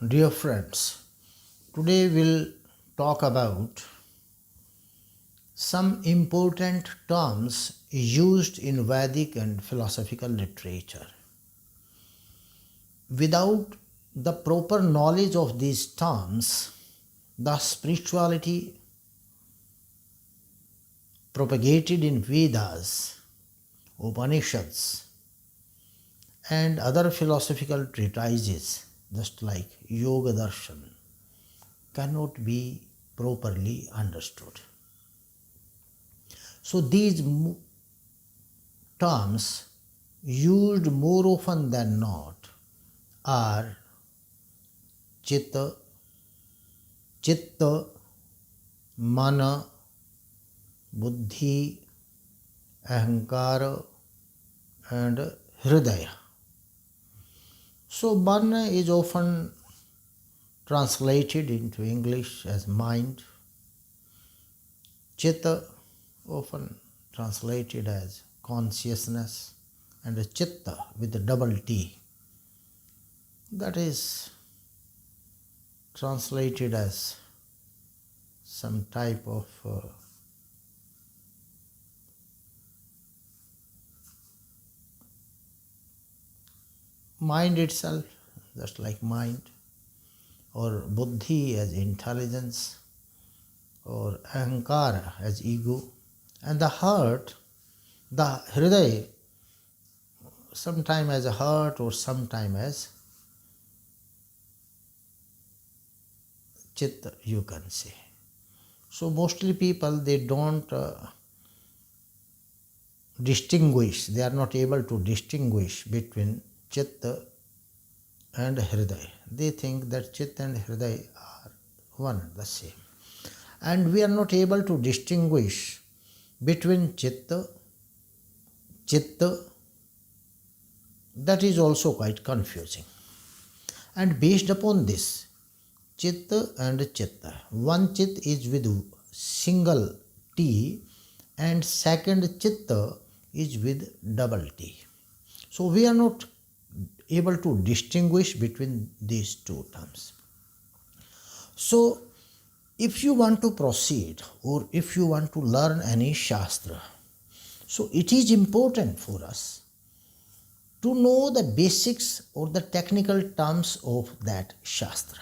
Dear friends, today we'll talk about some important terms used in Vedic and philosophical literature. Without the proper knowledge of these terms, the spirituality propagated in Vedas, Upanishads, and other philosophical treatises, just like Yoga Darshan, cannot be properly understood. So these terms used more often than not are chitta, mana, buddhi, ahankara, and hridaya. So mana is often translated into English as mind, chitta often translated as consciousness, and a chitta with a double T, that is translated as some type of mind itself, just like mind, or buddhi as intelligence, or ahankara as ego, and the heart, the hridaya, sometime as a heart or sometime as chitta, you can say. So mostly people, they don't distinguish, they are not able to distinguish between chitta and hridaya. They think that chitta and hridaya are one and the same. And we are not able to distinguish between chitta, that is also quite confusing. And based upon this, chitta and chitta, one chit is with single T and second chitta is with double T. So we are not able to distinguish between these two terms. So if you want to proceed or if you want to learn any Shastra, so it is important for us to know the basics or the technical terms of that Shastra.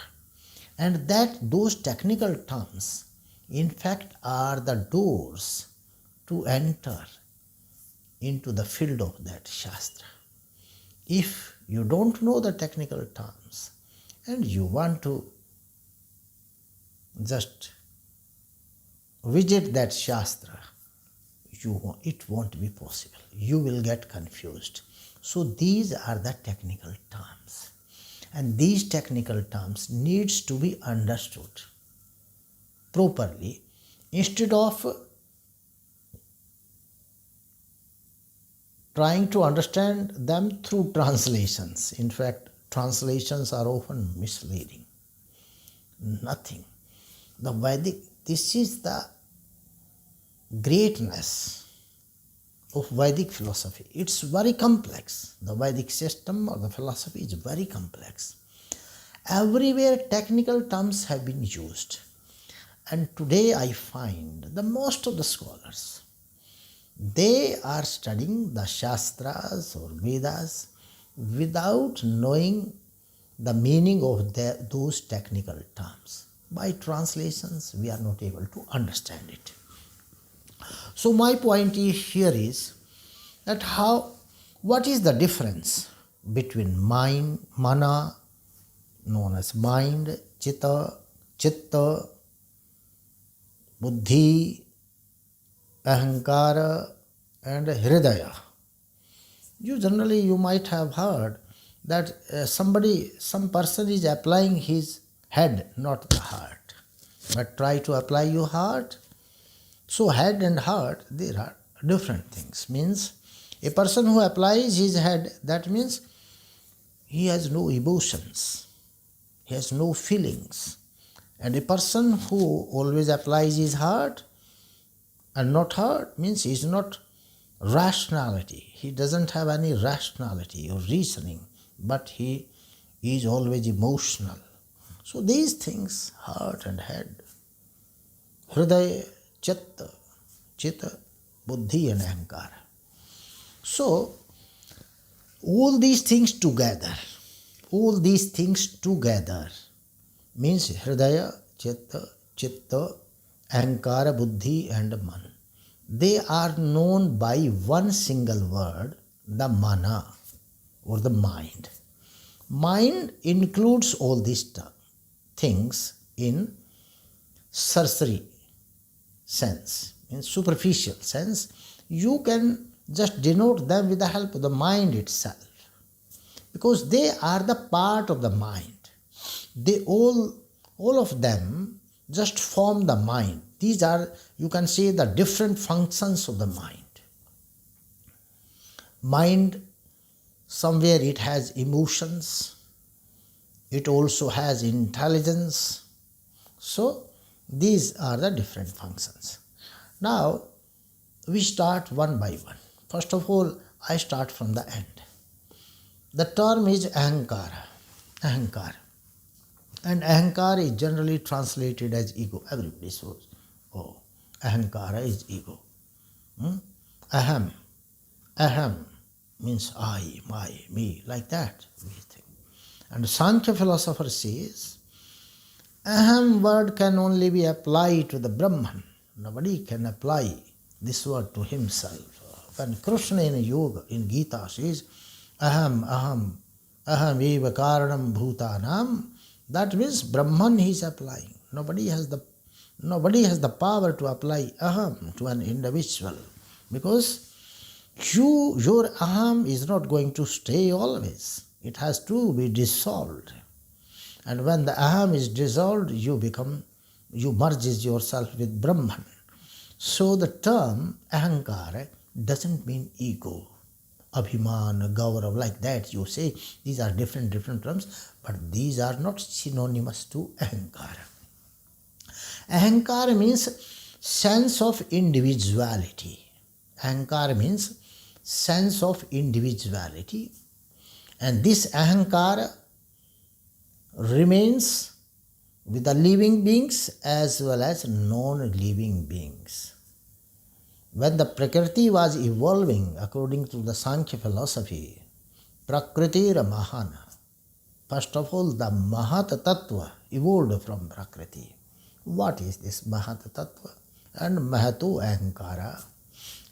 And that those technical terms, in fact, are the doors to enter into the field of that Shastra. If you don't know the technical terms and you want to just visit that Shastra, it won't be possible. You will get confused. So these are the technical terms. And these technical terms needs to be understood properly instead of trying to understand them through translations. In fact, translations are often misleading. Nothing. The Vedic, this is the greatness of Vedic philosophy. It's very complex. The Vedic system or the philosophy is very complex. Everywhere technical terms have been used. And today I find the most of the scholars, they are studying the Shastras or Vedas without knowing the meaning of those technical terms. By translations, we are not able to understand it. So my point here is that what is the difference between mind, mana, known as mind, chitta, buddhi, ahankara, and hridaya. You might have heard that some person is applying his head, not the heart. But try to apply your heart. So head and heart, there are different things. Means a person who applies his head, that means he has no emotions, he has no feelings. And a person who always applies his heart and not heart means he is not rationality. He doesn't have any rationality or reasoning, but he is always emotional. So these things, heart and head, hridaya, chitta, chitta, buddhi and ahankara. So all these things together means hridaya, chitta, ahankara, buddhi and man. They are known by one single word, the mana or the mind. Mind includes all these things in cursory sense, in superficial sense. You can just denote them with the help of the mind itself, because they are the part of the mind. They all of them just form the mind. These are, you can say, the different functions of the mind. Mind, somewhere it has emotions, it also has intelligence. So these are the different functions. Now we start one by one. First of all, I start from the end. The term is ahankara. And ahankara is generally translated as ego. Everybody knows, oh, ahankara is ego. Aham means I, my, me, like that we think. And Sankhya philosopher says, aham word can only be applied to the Brahman. Nobody can apply this word to himself. When Krishna in yoga, in Gita says, aham eva karanam bhutanam, that means Brahman he is applying. Nobody has the power to apply aham to an individual, because your aham is not going to stay always. It has to be dissolved. And when the aham is dissolved, you merges yourself with Brahman. So the term ahankara doesn't mean ego. Abhiman, gaurav, like that you say. These are different terms, but these are not synonymous to ahankara. Ahankara means sense of individuality. Ahankara means sense of individuality. And this ahankara remains with the living beings as well as non-living beings. When the Prakriti was evolving according to the Sankhya philosophy, Prakritira Mahana, first of all the Mahat Tattva evolved from Prakriti. What is this Mahat Tattva? And Mahatu Ahankara.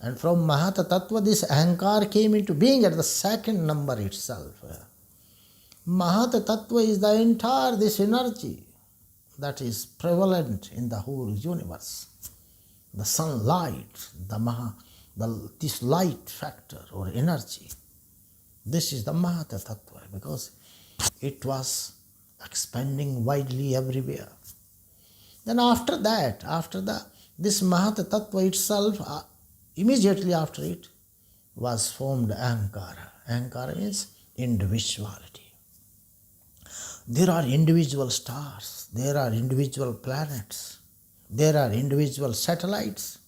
And from Mahat Tattva this Ahankara came into being at the second number itself. Mahat Tattva is the entire this energy that is prevalent in the whole universe. The sunlight, this light factor or energy. This is the Mahat Tattva, because it was expanding widely everywhere. Then after that, this Mahat Tattva itself, immediately after it was formed Ahankara. Ahankara means individuality. There are individual stars, there are individual planets, there are individual satellites.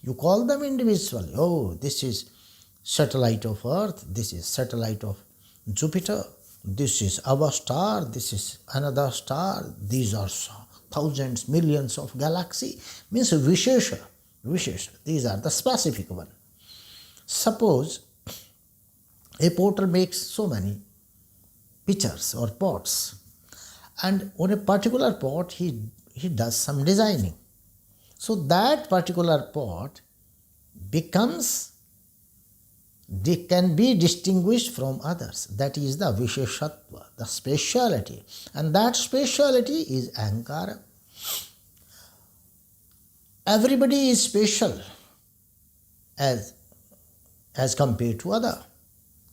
You call them individual. Oh, this is satellite of Earth, this is satellite of Jupiter, this is our star, this is another star, these are thousands, millions of galaxies. Means Vishesha. These are the specific one. Suppose a potter makes so many pitchers or pots, and on a particular pot he does some designing. So that particular pot can be distinguished from others. That is the Visheshatva, the speciality. And that speciality is Ahankara. Everybody is special as compared to other.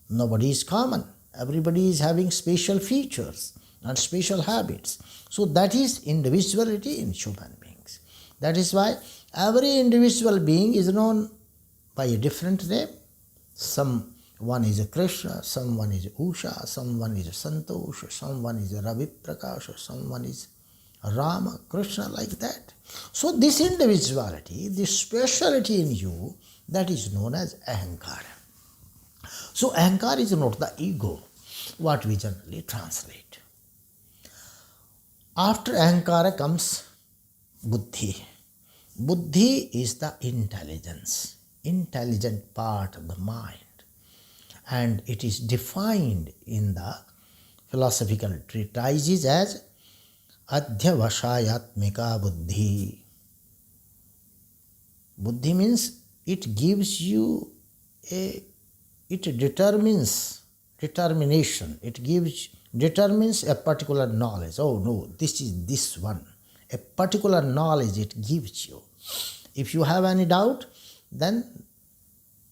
Nobody is common. Everybody is having special features and special habits. So that is individuality in human beings. That is why every individual being is known by a different name. Someone is a Krishna, someone is Usha, someone is a Santosh, someone is a Ravi Prakash, someone is Rama, Krishna, like that. So this individuality, this speciality in you, that is known as Ahankara. So Ahankara is not the ego, what we generally translate. After ahankara comes buddhi. Buddhi is the intelligent part of the mind, and it is defined in the philosophical treatises as adhyavashayatmika buddhi. Buddhi means it gives you it determination. It determines a particular knowledge. Oh no, this is this one. A particular knowledge it gives you. If you have any doubt, then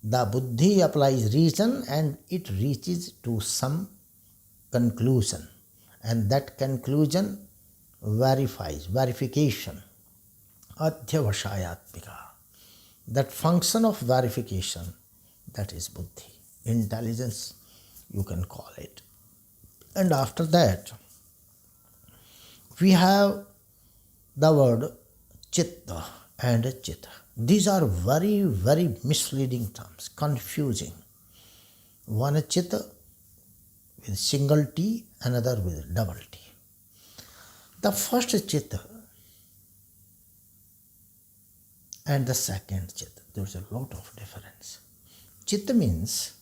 the buddhi applies reason and it reaches to some conclusion. And that conclusion verification. Adhyavashayatmika. That function of verification, that is buddhi. Intelligence, you can call it. And after that, we have the word chitta and chitta. These are very, very misleading terms, confusing. One chitta with single T, another with double T. The first chitta and the second chitta, there's a lot of difference. Chitta means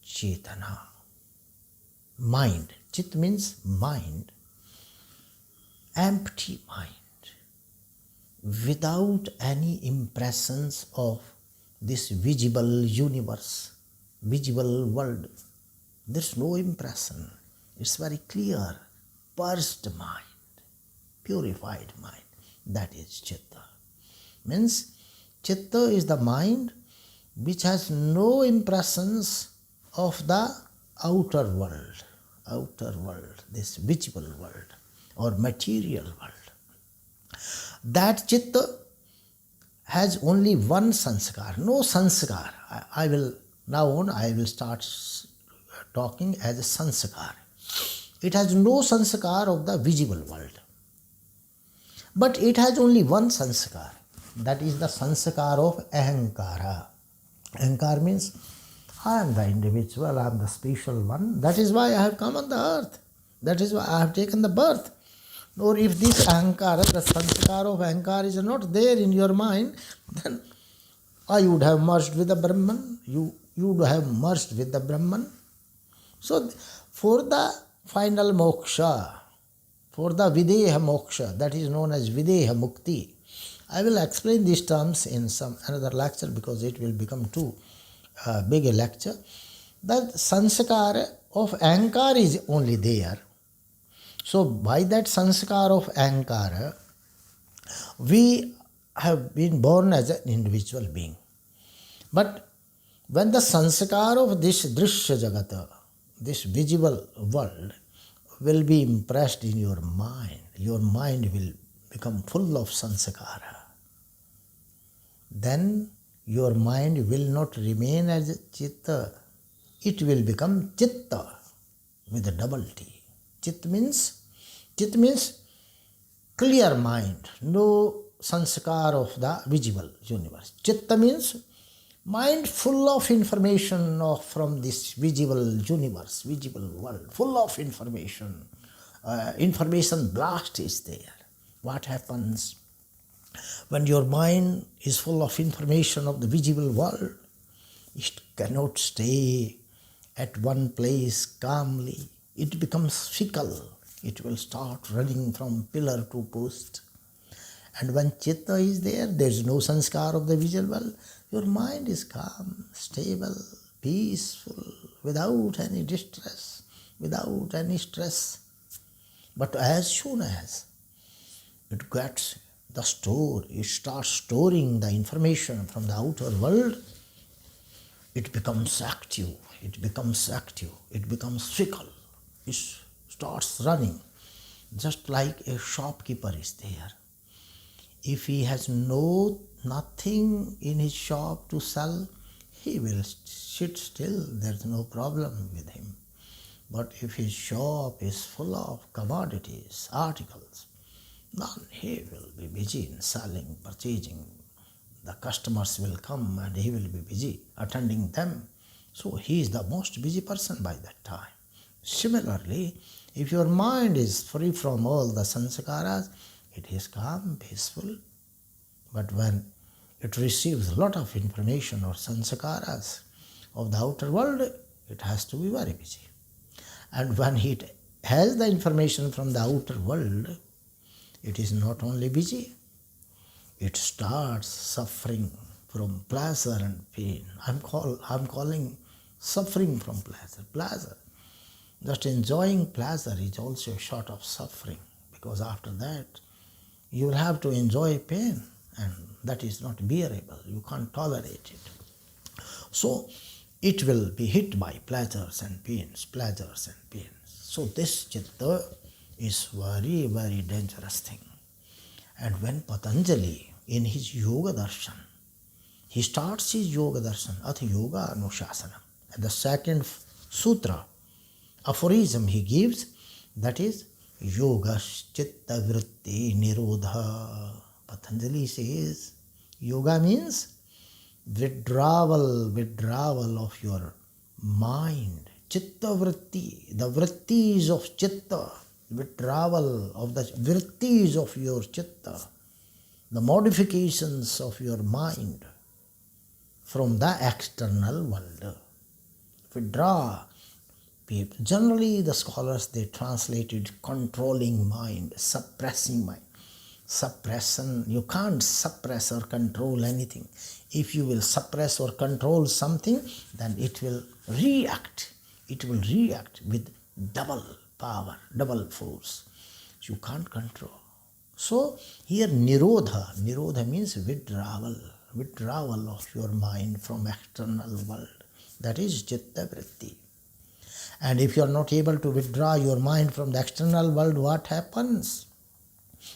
chetana, mind. Chit means mind, empty mind, without any impressions of this visible universe, visible world. There's no impression. It's very clear, purged mind, purified mind. That is chitta. Means chitta is the mind which has no impressions of the outer world, this visible world or material world. That chitta has only one sanskar, no sanskar. I will start talking as a sanskar. It has no sanskar of the visible world. But it has only one sanskar. That is the sanskar of ahankara. Ahankara means I am the individual, I am the special one. That is why I have come on the earth. That is why I have taken the birth. Or if this ahankara, the sanskar of ahankara is not there in your mind, then I would have merged with the Brahman. You would have merged with the Brahman. So for the final moksha, for the videha moksha, that is known as videha mukti, I will explain these terms in some another lecture because it will become too big a lecture. The sanskar of ahankara is only there. So by that sanskar of ahankara, we have been born as an individual being. But when the sanskar of this drishya jagata, this visible world, will be impressed in your mind will become full of sanskara. Then your mind will not remain as chitta. It will become chitta with a double T. Chit means clear mind, no sanskar of the visible universe. Chitta means mind full of information from this visible universe, visible world, full of information. Information blast is there. What happens when your mind is full of information of the visible world? It cannot stay at one place calmly. It becomes fickle. It will start running from pillar to post. And when chitta is there is no sanskar of the visual world. Your mind is calm, stable, peaceful, without any distress, without any stress. But as soon as it gets the store, it starts storing the information from the outer world, it becomes active, it becomes fickle, it starts running, just like a shopkeeper is there. If he has nothing in his shop to sell, he will sit still, there's no problem with him. But if his shop is full of commodities, articles, then he will be busy in selling, purchasing. The customers will come and he will be busy attending them. So he is the most busy person by that time. Similarly, If your mind is free from all the sanskaras, it is calm, peaceful. But when it receives a lot of information or sanskaras of the outer world, it has to be very busy. And when it has the information from the outer world, it is not only busy, it starts suffering from pleasure and pain. I'm calling suffering from pleasure. Pleasure. Just enjoying pleasure is also a sort of suffering, because after that you will have to enjoy pain, and that is not bearable. You can't tolerate it. So it will be hit by pleasures and pains, pleasures and pains. So this chitta is very, very dangerous thing. And when Patanjali, in his Yoga Darshan, he starts his Yoga Darshan, Ath Yoga Anushasana, and the second sutra, aphorism he gives, that is Yoga Chitta Vritti Nirodha. Patanjali says, Yoga means withdrawal of your mind. Chitta Vritti, the vrittis of Chitta, withdrawal of the vrittis of your Chitta, the modifications of your mind from the external world. Withdraw. Generally, the scholars, they translated controlling mind, suppressing mind. Suppression, you can't suppress or control anything. If you will suppress or control something, then it will react. It will react with double power, double force. You can't control. So here Nirodha means withdrawal of your mind from external world. That is Chitta Vritti. And if you are not able to withdraw your mind from the external world, what happens?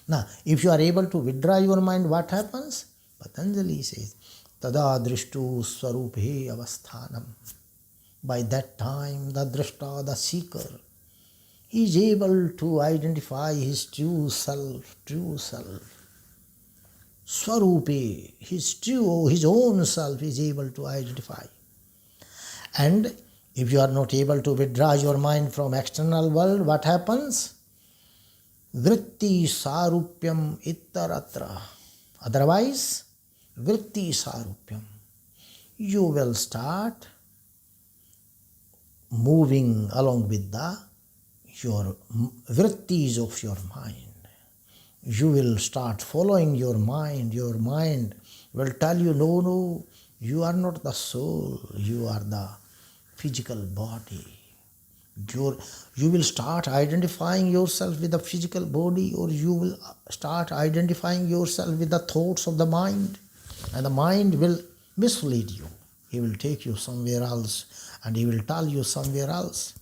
Now, if you are able to withdraw your mind, what happens? Patanjali says, Tada drishtu swaruphe avasthanam. By that time, the drishta, the seeker, he is able to identify his true self. Swarupe, his own self is able to identify. And if you are not able to withdraw your mind from external world, what happens? Vritti sarupyam ittaratra. Otherwise, vritti sarupyam. You will start moving along with your vrittis of your mind. You will start following your mind. Your mind will tell you, no, you are not the soul, you are the physical body. You will start identifying yourself with the physical body, or you will start identifying yourself with the thoughts of the mind, and the mind will mislead you. He will take you somewhere else, and he will tell you somewhere else,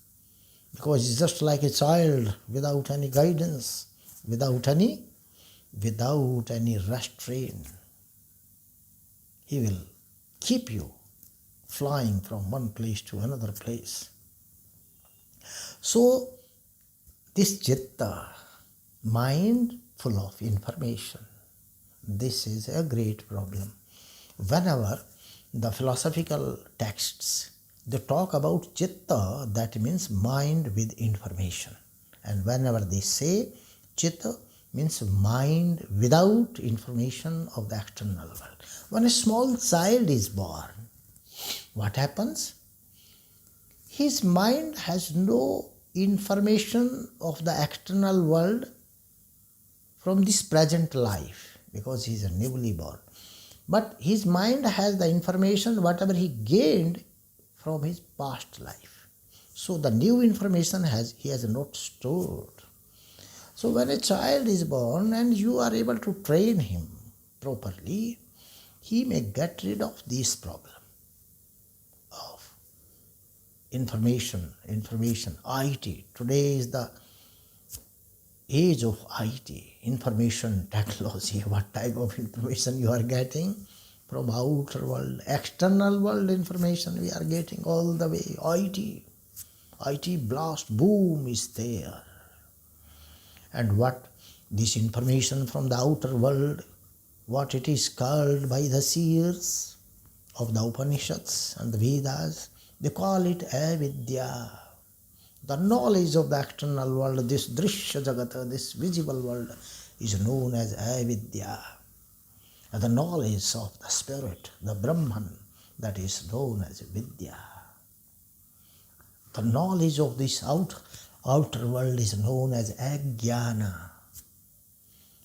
because it's just like a child without any guidance, without any restraint. He will keep you flying from one place to another place. So, this Chitta, mind full of information, this is a great problem. Whenever the philosophical texts, they talk about Chitta, that means mind with information. And whenever they say Chitta, means mind without information of the external world. When a small child is born, what happens? His mind has no information of the external world from this present life, because he is a newly born. But his mind has the information whatever he gained from his past life. So the new information he has not stored. So when a child is born and you are able to train him properly, he may get rid of this problem of information, IT. Today is the age of IT, information technology. What type of information you are getting from outer world, external world information we are getting all the way. IT blast, boom is there. And what this information from the outer world, what it is called by the seers of the Upanishads and the Vedas, they call it avidya. The knowledge of the external world, this drishya jagata, this visible world, is known as avidya. And the knowledge of the spirit, the Brahman, that is known as vidya. The knowledge of this outer world is known as ajnana,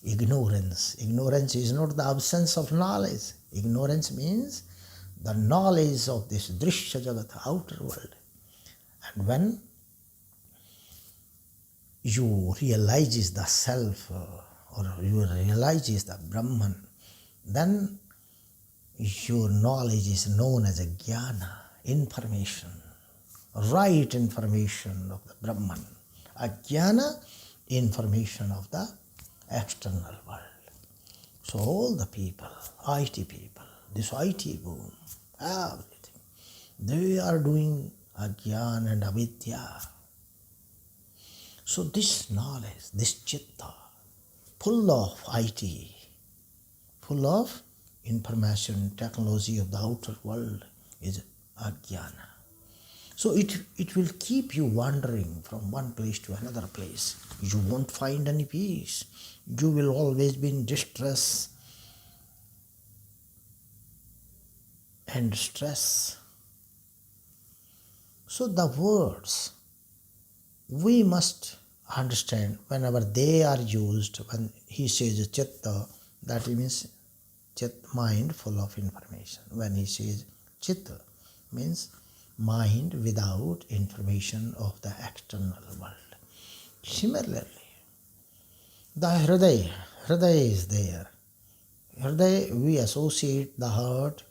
ignorance. Ignorance is not the absence of knowledge. Ignorance means the knowledge of this drishya jagata, outer world. And when you realizes the self, or you realizes the Brahman, then your knowledge is known as a jnana, information, right information of the Brahman. Ajnana, information of the external world. So all the people, IT people, this IT boom, everything, they are doing ajnana and avidya. So this knowledge, this chitta, full of IT, full of information, technology of the outer world, is ajnana. So it will keep you wandering from one place to another place. You won't find any peace. You will always be in distress and stress. So the words, we must understand whenever they are used, when he says chitta, that means mind full of information. When he says chitta, means mind without information of the external world. Similarly, the hridaya is there. Hridaya, we associate the heart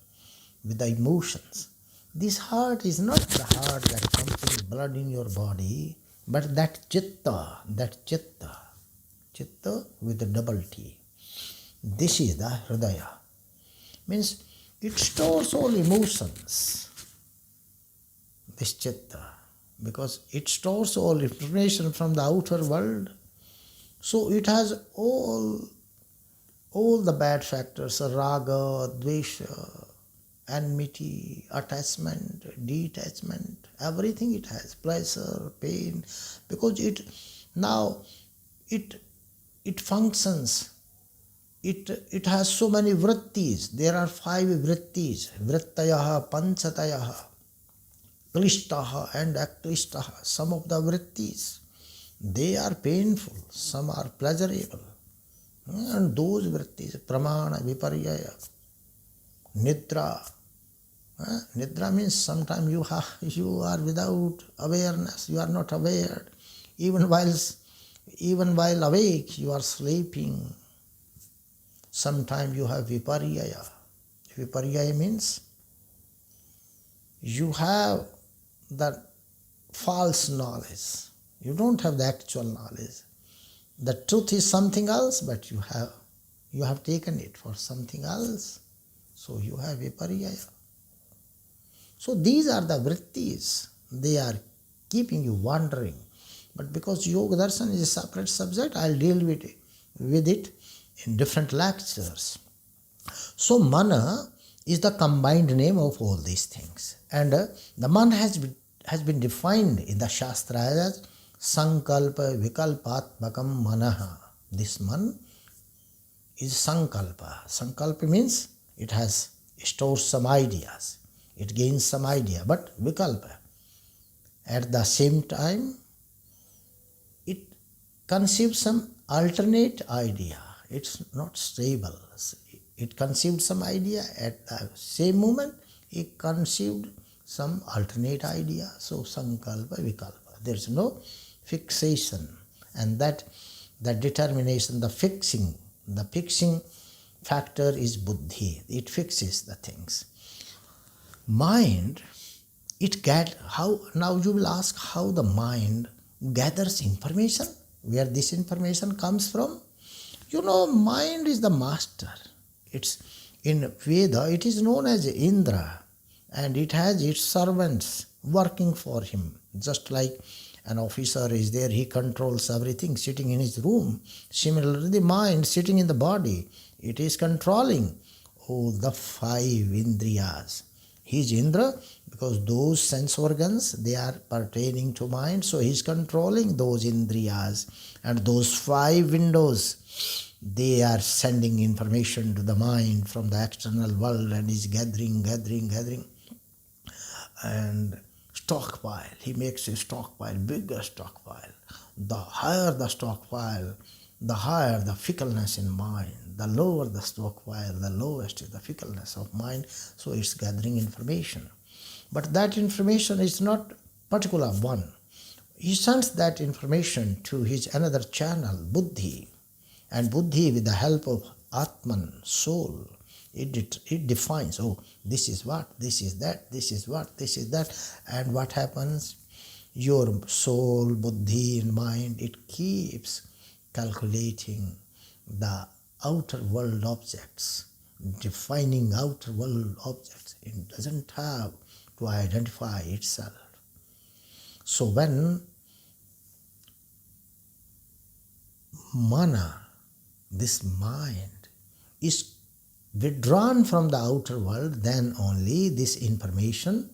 with the emotions. This heart is not the heart that pumps blood in your body, but that chitta with a double T. This is the hridaya. Means it stores all emotions, this chitta, because it stores all information from the outer world. So it has all the bad factors, raga, dvesha, enmity, attachment, detachment, everything it has, pleasure, pain, because it functions. It has so many vrittis. There are 5 vrittis, vrittayaha, panchatayaha, klishtaha and aklishtaha. Some of the vrittis, they are painful, some are pleasurable. And those vrittis, pramana, viparyaya, nidra. Nidra means sometimes you are without awareness, you are not aware. Even while awake, you are sleeping. Sometimes you have viparyaya. Viparyaya means you have the false knowledge. You don't have the actual knowledge. The truth is something else, but you have taken it for something else. So you have viparyaya. So these are the vrittis. They are keeping you wandering. But because Yoga Darshan is a separate subject, I'll deal with it in different lectures. So mana is the combined name of all these things. And the man has been defined in the Shastra as Sankalpa Vikalpatmakam Manaha. This man is Sankalpa. Sankalpa means it stores some ideas. It gains some idea, but Vikalpa. At the same time, it conceives some alternate idea. It's not stable. It conceived some idea, at the same moment it conceived some alternate idea. So Sankalpa, Vikalpa. There's no fixation, and that determination, the fixing factor is buddhi. It fixes the things. Mind, now you will ask how the mind gathers information, where this information comes from. Mind is the master. It's in Veda, it is known as Indra, and it has its servants working for him. Just like an officer is there, he controls everything sitting in his room. Similarly, the mind sitting in the body, it is controlling all the 5 indriyas. He is Indra because those sense organs, they are pertaining to mind, so he is controlling those indriyas. And those 5 windows, they are sending information to the mind from the external world and is gathering, and stockpile. He makes a stockpile, bigger stockpile. The higher the stockpile, the higher the fickleness in mind. The lower the stockpile, the lowest is the fickleness of mind. So it's gathering information. But that information is not particular one. He sends that information to his another channel, buddhi. And buddhi, with the help of Atman, soul, it defines, oh, this is what, this is that, this is what, this is that. And what happens? Your soul, buddhi, and mind, it keeps calculating the outer world objects, defining outer world objects. It doesn't have to identify itself. So when mana, this mind, is withdrawn from the outer world, then only this information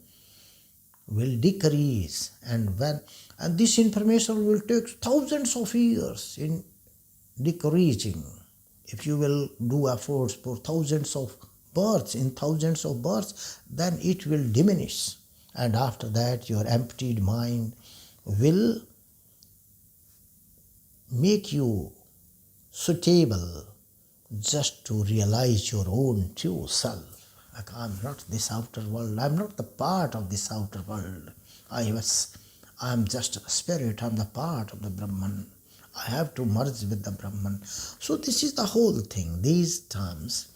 will decrease. And this information will take thousands of years in decreasing. If you will do efforts for thousands of births, then it will diminish. And after that, your emptied mind will make you suitable just to realize your own true self. Like, I'm not this outer world, I'm not the part of this outer world. I'm just a spirit, I'm the part of the Brahman. I have to merge with the Brahman. So this is the whole thing, these terms.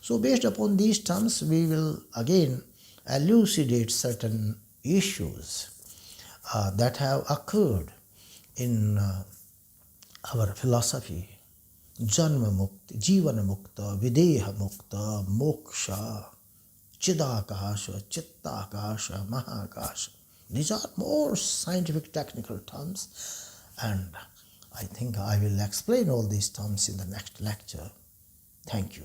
So based upon these terms, we will again elucidate certain issues that have occurred in our philosophy. Janma mukta, jivana mukta, videha mukta, moksha, chidakasha, chittakasha, mahakasha. These are more scientific technical terms, and I think I will explain all these terms in the next lecture. Thank you.